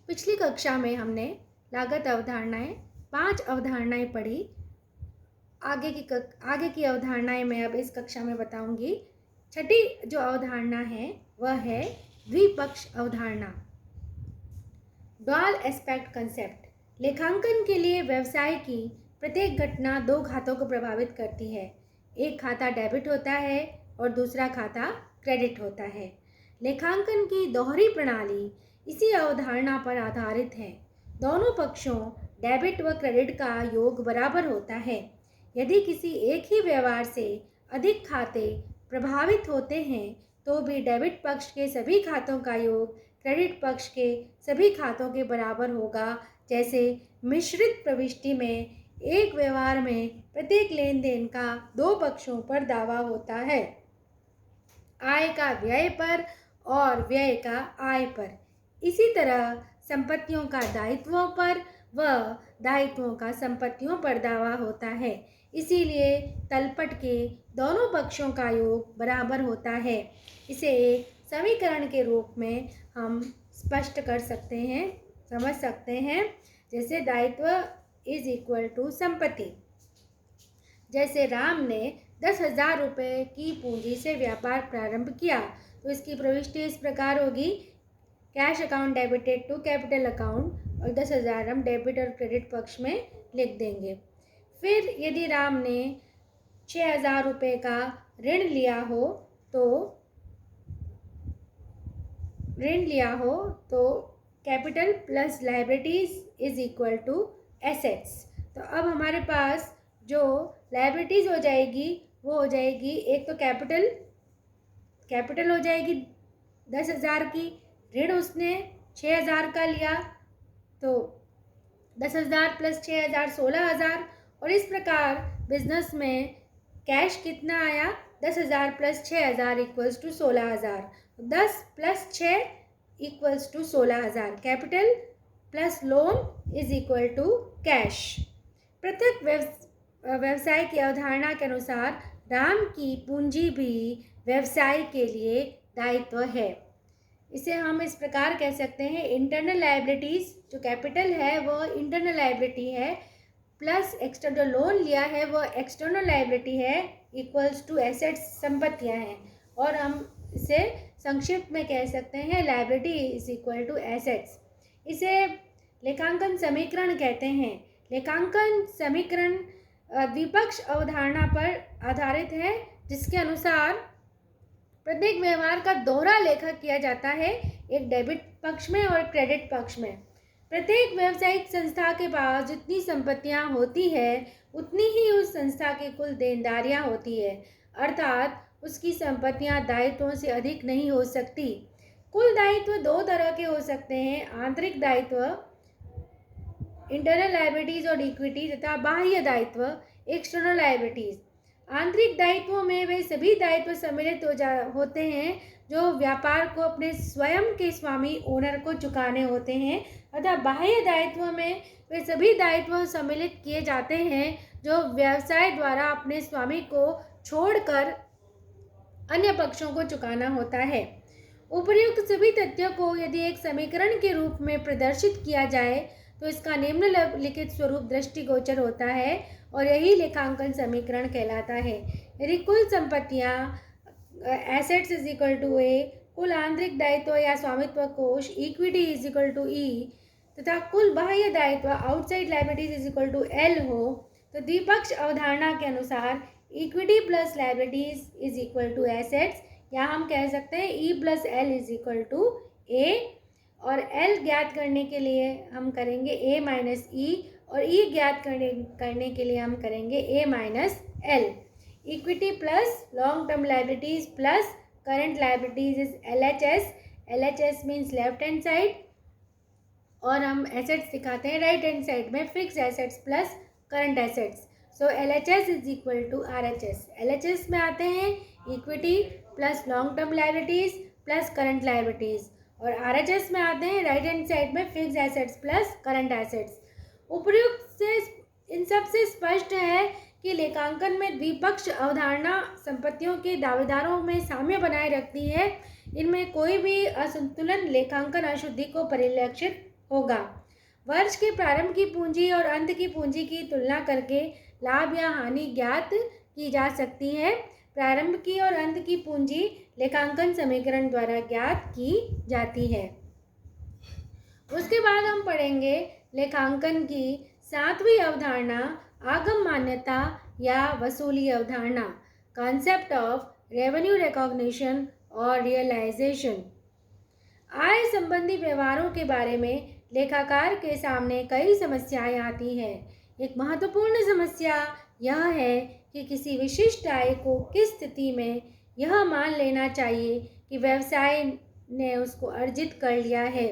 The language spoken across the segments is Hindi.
पिछली कक्षा में हमने लागत अवधारणाएं 5 अवधारणाएं पढ़ी। आगे की अवधारणाएं मैं अब इस कक्षा में बताऊंगी। छठी जो अवधारणा है वह है द्विपक्ष अवधारणा, डुअल एस्पेक्ट कंसेप्ट। लेखांकन के लिए व्यवसाय की प्रत्येक घटना दो खातों को प्रभावित करती है। एक खाता डेबिट होता है और दूसरा खाता क्रेडिट होता है। लेखांकन की दोहरी प्रणाली इसी अवधारणा पर आधारित है। दोनों पक्षों डेबिट व क्रेडिट का योग बराबर होता है। यदि किसी एक ही व्यवहार से अधिक खाते प्रभावित होते हैं तो भी डेबिट पक्ष के सभी खातों का योग क्रेडिट पक्ष के सभी खातों के बराबर होगा। जैसे मिश्रित प्रविष्टि में एक व्यवहार में प्रत्येक लेन देन का दो पक्षों पर दावा होता है, आय का व्यय पर और व्यय का आय पर। इसी तरह संपत्तियों का दायित्वों पर व दायित्वों का संपत्तियों पर दावा होता है। इसीलिए तलपट के दोनों पक्षों का योग बराबर होता है। इसे एक समीकरण के रूप में हम स्पष्ट कर सकते हैं, समझ सकते हैं। जैसे दायित्व इज इक्वल टू संपत्ति। जैसे राम ने 10,000 रुपये की पूंजी से व्यापार प्रारंभ किया तो इसकी प्रविष्टि इस प्रकार होगी, cash account debited to capital account, और 10,000 हम डेबिट और क्रेडिट पक्ष में लिख देंगे। फिर यदि राम ने 6,000 रुपये का ऋण लिया हो तो capital plus liabilities is equal to assets. तो अब हमारे पास जो लायबिलिटीज हो जाएगी वो हो जाएगी, एक तो कैपिटल हो जाएगी 10,000 की, ऋण उसने 6,000 का लिया तो 10,000 प्लस 6,000 16,000, और इस प्रकार बिजनेस में कैश कितना आया, 10,000 plus 6,000 equals to 16,000। 10 plus 6 equals to 16,000। Capital plus loan is equal to cash. पृथक व्यवसाय की अवधारणा के अनुसार राम की पूंजी भी व्यवसाय के लिए दायित्व है। इसे हम इस प्रकार कह सकते हैं, इंटरनल लायबिलिटीज जो कैपिटल है वो इंटरनल लायबिलिटी है, प्लस एक्सटर्नल लोन लिया है वो एक्सटर्नल लायबिलिटी है, इक्वल्स टू एसेट्स संपत्तियां हैं। और हम इसे संक्षिप्त में कह सकते हैं liability is equal to assets. इसे लेखांकन समीकरण कहते हैं। लेखांकन समीकरण द्विपक्ष अवधारणा पर आधारित है, जिसके अनुसार प्रत्येक व्यवहार का दोहरा लेखा किया जाता है, एक डेबिट पक्ष में और क्रेडिट पक्ष में। प्रत्येक व्यावसायिक संस्था के पास जितनी संपत्तियां होती है उतनी ही उस संस्था की कुल देनदारियां होती है, अर्थात उसकी संपत्तियां दायित्वों से अधिक नहीं हो सकती। कुल दायित्व दो तरह के हो सकते हैं, आंतरिक दायित्व इंटरनल लायबिलिटीज और इक्विटी, तथा बाह्य दायित्व एक्सटर्नल लायबिलिटीज। आंतरिक दायित्वों में वे सभी दायित्व सम्मिलित होते हैं जो व्यापार को अपने स्वयं के स्वामी ओनर को चुकाने होते हैं, तथा बाह्य दायित्वों में वे सभी दायित्व सम्मिलित किए जाते हैं जो व्यवसाय द्वारा अपने स्वामी को छोड़कर अन्य पक्षों को चुकाना होता है। उपर्युक्त सभी तथ्यों को यदि एक समीकरण के रूप में प्रदर्शित किया जाए तो इसका निम्नलिखित स्वरूप दृष्टिगोचर होता है और यही लेखांकन समीकरण कहलाता है। यदि कुल संपत्तियां assets is equal to A, कुल आंतरिक दायित्व या स्वामित्व कोष equity is equal to E, तथा कुल बाह्य दायित्व outside liabilities is equal to L हो, तो द्विपक्ष अवधारणा के अनुसार equity plus liabilities is equal to assets, या हम कह सकते हैं E plus L is equal to A, और एल ज्ञात करने के लिए हम करेंगे ए माइनस ई, और ई ज्ञात करने के लिए हम करेंगे A minus L. Equity plus long term liabilities plus current liabilities is LHS। LHS means left hand side, और हम एसेट्स दिखाते हैं राइट हैंड साइड में, fix assets plus current assets. So LHS is equal to RHS। LHS में आते हैं equity plus long term liabilities plus current liabilities, और RHS में आते हैं राइट हैंड साइड में fix assets plus current assets. उपर्युक्त से इन सब से स्पष्ट है कि लेखांकन में द्विपक्ष अवधारणा संपत्तियों के दावेदारों में साम्य बनाए रखती है। इनमें कोई भी असंतुलन लेखांकन अशुद्धि को परिलक्षित होगा। वर्ष के प्रारंभ की पूंजी और अंत की पूंजी की तुलना करके लाभ या हानि ज्ञात की जा सकती है। प्रारंभ की और अंत की पूंजी लेखांकन समीकरण द्वारा ज्ञात की जाती है। उसके बाद हम पढ़ेंगे लेखांकन की 7वीं अवधारणा, आगम मान्यता या वसूली अवधारणा, कॉन्सेप्ट ऑफ रेवेन्यू रिकॉग्निशन और रियलाइजेशन। आय संबंधी व्यवहारों के बारे में लेखाकार के सामने कई समस्याएं आती हैं। एक महत्वपूर्ण समस्या यह है कि किसी विशिष्ट आय को किस स्थिति में यह मान लेना चाहिए कि व्यवसाय ने उसको अर्जित कर लिया है।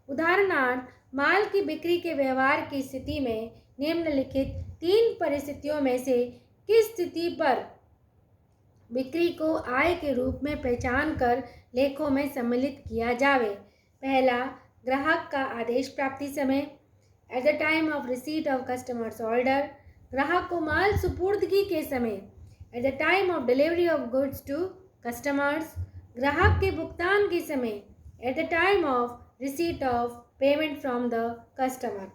उदाहरणार्थ, माल की बिक्री के व्यवहार की स्थिति में निम्नलिखित 3 परिस्थितियों में से किस स्थिति पर बिक्री को आय के रूप में पहचान कर लेखों में सम्मिलित किया जावे। पहला, ग्राहक का आदेश प्राप्ति समय, at the time of receipt of customers order. ग्राहक को माल सुपुर्दगी के समय, at the time of delivery of goods to customers. ग्राहक के भुगतान के समय, at the time of receipt of payment from the customer.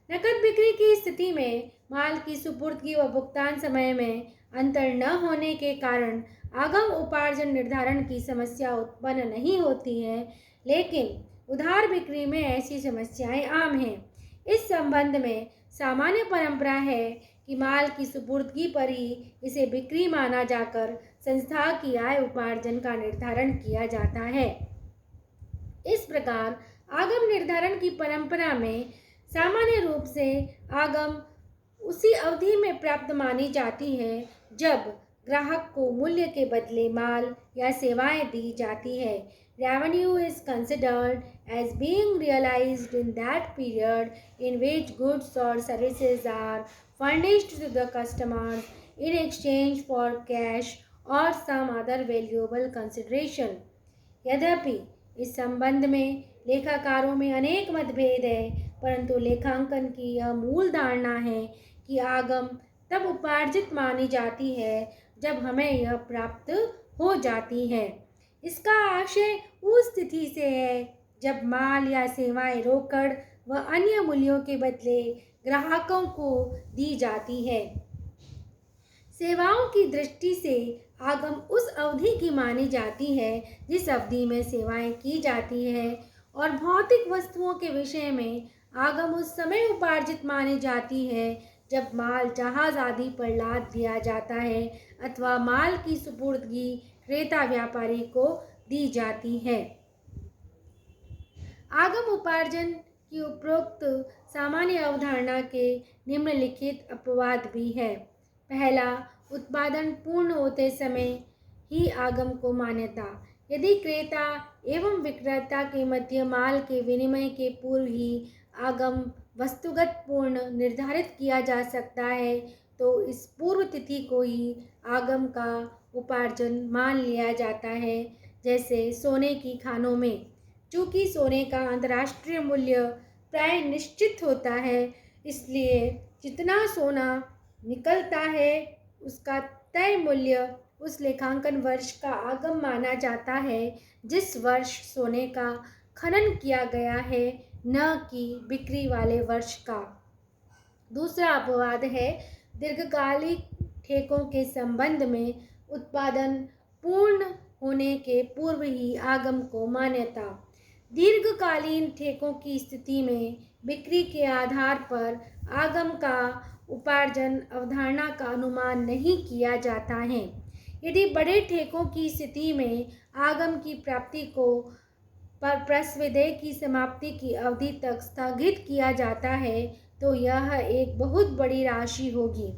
नकद बिक्री की स्थिति में माल की सुपुर्दगी व भुगतान समय में अंतर न होने के कारण आगम उपार्जन निर्धारण की समस्या उत्पन्न नहीं होती है, लेकिन उधार बिक्री में ऐसी समस्याएं आम हैं। इस संबंध में सामान्य परंपरा है कि माल की सुपुर्दगी पर ही इसे बिक्री माना जाकर संस्था की आय उपार्जन का निर्धारण किया जाता है। इस प्रकार आगम निर्धारण की परंपरा में सामान्य रूप से आगम उसी अवधि में प्राप्त मानी जाती है जब ग्राहक को मूल्य के बदले माल या सेवाएं दी जाती है। Revenue is considered as being realized in that period in which goods or services are furnished to the customers in exchange for cash or some other valuable consideration. यद्यपि इस संबंध में लेखाकारों में अनेक मतभेद है, परंतु लेखांकन की यह मूल धारणा है कि आगम तब उपार्जित मानी जाती है जब हमें यह प्राप्त हो जाती है। इसका आशय उस स्थिति से है जब माल या सेवाएं रोकड़ व अन्य मूल्यों के बदले ग्राहकों को दी जाती है। सेवाओं की दृष्टि से आगम उस अवधि की मानी जाती है जिस अवधि में सेवाएं की जाती है, और भौतिक वस्तुओं के विषय में आगम उस समय उपार्जित मानी जाती है जब माल जहाज आदि पर लाद दिया जाता है अथवा माल की सुपुर्दगी क्रेता व्यापारी को दी जाती है। आगम उपार्जन की उपरोक्त सामान्य अवधारणा के निम्नलिखित अपवाद भी है। पहला, उत्पादन पूर्ण होते समय ही आगम को मान्यता। यदि क्रेता एवं विक्रेता के मध्य माल के विनिमय के पूर्व ही आगम वस्तुगत पूर्ण निर्धारित किया जा सकता है तो इस पूर्व तिथि को ही आगम का उपार्जन मान लिया जाता है। जैसे सोने की खानों में, चूँकि सोने का अंतर्राष्ट्रीय मूल्य प्राय निश्चित होता है, इसलिए जितना सोना निकलता है उसका तय मूल्य उस लेखांकन वर्ष का आगम माना जाता है जिस वर्ष सोने का खनन किया गया है, न कि बिक्री वाले वर्ष का। दूसरा अपवाद है दीर्घकालिक ठेकों के संबंध में उत्पादन पूर्ण होने के पूर्व ही आगम को मान्यता। दीर्घकालीन ठेकों की स्थिति में बिक्री के आधार पर आगम का उपार्जन अवधारणा का अनुमान नहीं किया जाता है। यदि बड़े ठेकों की स्थिति में आगम की प्राप्ति को पर प्रस्वेदय की समाप्ति की अवधि तक स्थगित किया जाता है तो यह एक बहुत बड़ी राशि होगी।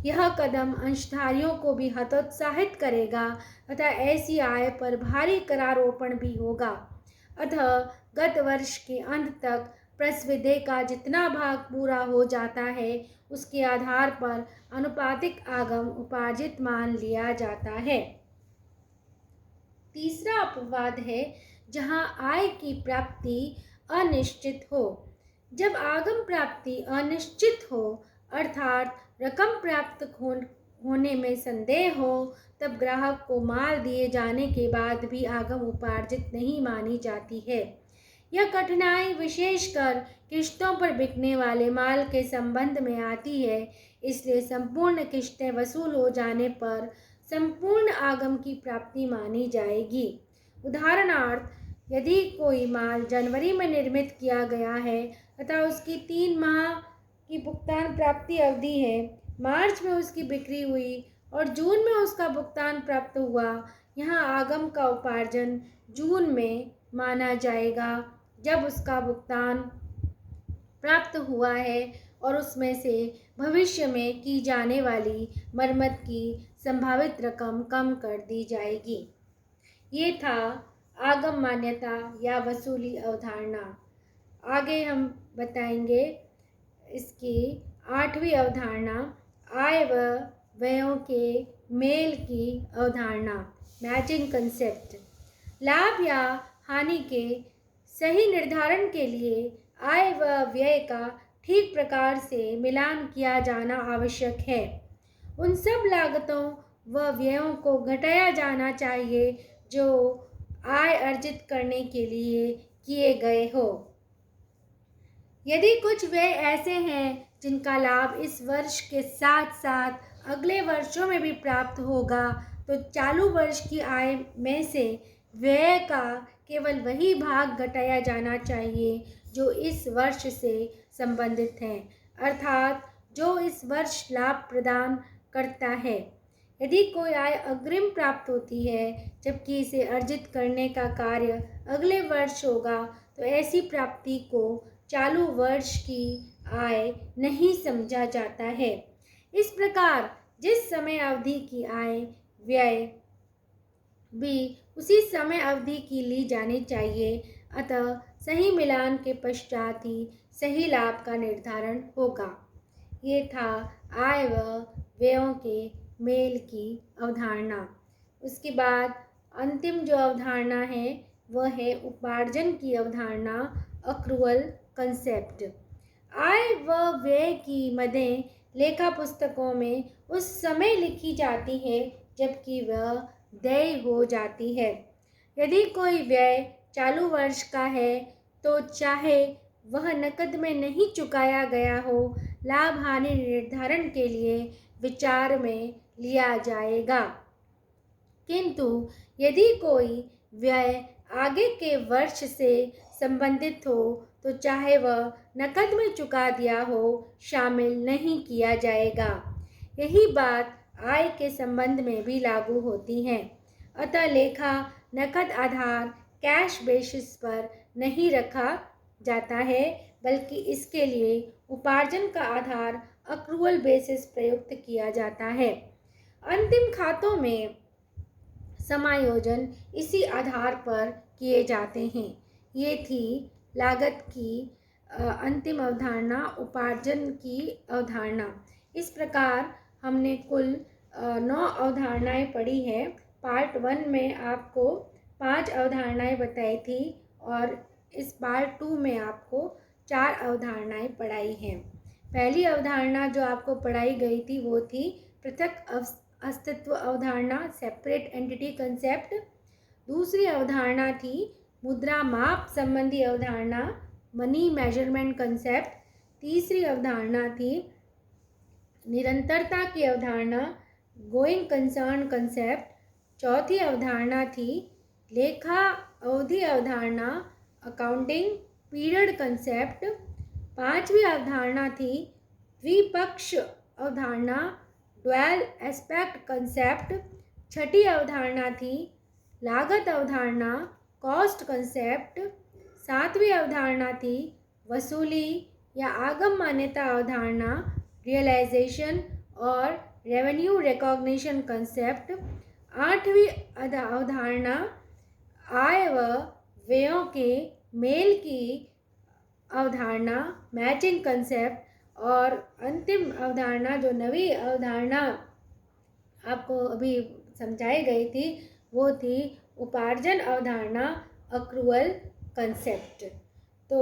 यह कदम अंशधारियों को भी हतोत्साहित करेगा तथा ऐसी आय पर भारी करारोपण भी होगा। अतः गत वर्ष के अंत तक प्रस्वेदय का जितना भाग पूरा हो जाता है उसके आधार पर अनुपातिक आगम उपार्जित मान लिया जाता है। तीसरा अपवाद है जहां आय की प्राप्ति अनिश्चित हो। जब आगम प्राप्ति अनिश्चित हो अर्थात रकम प्राप्त होने में संदेह हो, तब ग्राहक को माल दिए जाने के बाद भी आगम उपार्जित नहीं मानी जाती है। यह कठिनाई विशेषकर किश्तों पर बिकने वाले माल के संबंध में आती है, इसलिए संपूर्ण किश्तें वसूल हो जाने पर संपूर्ण आगम की प्राप्ति मानी जाएगी। उदाहरणार्थ, यदि कोई माल जनवरी में निर्मित किया गया है तथा उसकी 3 माह की भुगतान प्राप्ति अवधि है, मार्च में उसकी बिक्री हुई और जून में उसका भुगतान प्राप्त हुआ, यहाँ आगम का उपार्जन जून में माना जाएगा जब उसका भुगतान प्राप्त हुआ है और उसमें से भविष्य में की जाने वाली मरम्मत की संभावित रकम कम कर दी जाएगी। ये था आगम मान्यता या वसूली अवधारणा। आगे हम बताएंगे इसकी 8वीं अवधारणा, आय व व्ययों के मेल की अवधारणा, मैचिंग कंसेप्ट। लाभ या हानि के सही निर्धारण के लिए आय व व्यय का ठीक प्रकार से मिलान किया जाना आवश्यक है। उन सब लागतों व व्ययों को घटाया जाना चाहिए जो आय अर्जित करने के लिए किए गए हो। यदि कुछ व्यय ऐसे हैं जिनका लाभ इस वर्ष के साथ साथ अगले वर्षों में भी प्राप्त होगा, तो चालू वर्ष की आय में से व्यय का केवल वही भाग घटाया जाना चाहिए जो इस वर्ष से संबंधित है, अर्थात जो इस वर्ष लाभ प्रदान करता है। यदि कोई आय अग्रिम प्राप्त होती है जबकि इसे अर्जित करने का कार्य अगले वर्ष होगा, तो ऐसी प्राप्ति को चालू वर्ष की आय नहीं समझा जाता है। इस प्रकार जिस समय अवधि की आय व्यय भी उसी समय अवधि की ली जानी चाहिए, अतः सही मिलान के पश्चात ही सही लाभ का निर्धारण होगा। ये था आय व व्ययों के मेल की अवधारणा। उसके बाद अंतिम जो अवधारणा है वह है उपार्जन की अवधारणा, अक्रूवल कंसेप्ट। आय व व्यय की मदें लेखा पुस्तकों में उस समय लिखी जाती है जबकि वह देय हो जाती है। यदि कोई व्यय चालू वर्ष का है तो चाहे वह नकद में नहीं चुकाया गया हो, लाभ हानि निर्धारण के लिए विचार में लिया जाएगा। किंतु यदि कोई व्यय आगे के वर्ष से संबंधित हो तो चाहे वह नकद में चुका दिया हो, शामिल नहीं किया जाएगा। यही बात आय के संबंध में भी लागू होती है। अतः लेखा नकद आधार कैश बेसिस पर नहीं रखा जाता है, बल्कि इसके लिए उपार्जन का आधार अक्रूवल बेसिस प्रयुक्त किया जाता है। अंतिम खातों में समायोजन इसी आधार पर किए जाते हैं। ये थी लागत की अंतिम अवधारणा, उपार्जन की अवधारणा। इस प्रकार हमने कुल 9 अवधारणाएं पढ़ी है। पार्ट 1 में आपको 5 अवधारणाएं बताई थी और इस पार्ट 2 में आपको 4 अवधारणाएं पढ़ाई हैं। पहली अवधारणा जो आपको पढ़ाई गई थी वो थी पृथक अस्तित्व अवधारणा, सेपरेट एंटिटी कंसेप्ट। दूसरी अवधारणा थी मुद्रा माप संबंधी अवधारणा, मनी मेजरमेंट कंसेप्ट। तीसरी अवधारणा थी निरंतरता की अवधारणा, गोइंग कंसर्न कंसेप्ट। चौथी अवधारणा थी लेखा अवधि अवधारणा, अकाउंटिंग पीरियड कंसेप्ट। पांचवी अवधारणा थी द्विपक्ष अवधारणा, ड्वेल एस्पेक्ट कंसेप्ट। छठी अवधारणा थी लागत अवधारणा, कॉस्ट कंसेप्ट। सातवीं अवधारणा थी वसूली या आगम मान्यता अवधारणा, रियलाइजेशन और रेवेन्यू रिकॉग्निशन कंसेप्ट। आठवीं अवधारणा आय व व्ययों के मेल की अवधारणा, मैचिंग कंसेप्ट। और अंतिम अवधारणा जो नवी अवधारणा आपको अभी समझाई गई थी वो थी उपार्जन अवधारणा, अक्रूवल कंसेप्ट। तो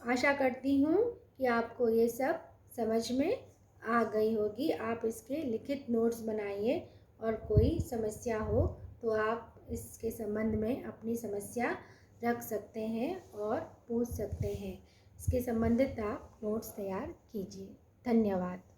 आशा करती हूँ कि आपको ये सब समझ में आ गई होगी। आप इसके लिखित नोट्स बनाइए और कोई समस्या हो तो आप इसके संबंध में अपनी समस्या रख सकते हैं और पूछ सकते हैं। इसके संबंधित आप नोट्स तैयार कीजिए। धन्यवाद।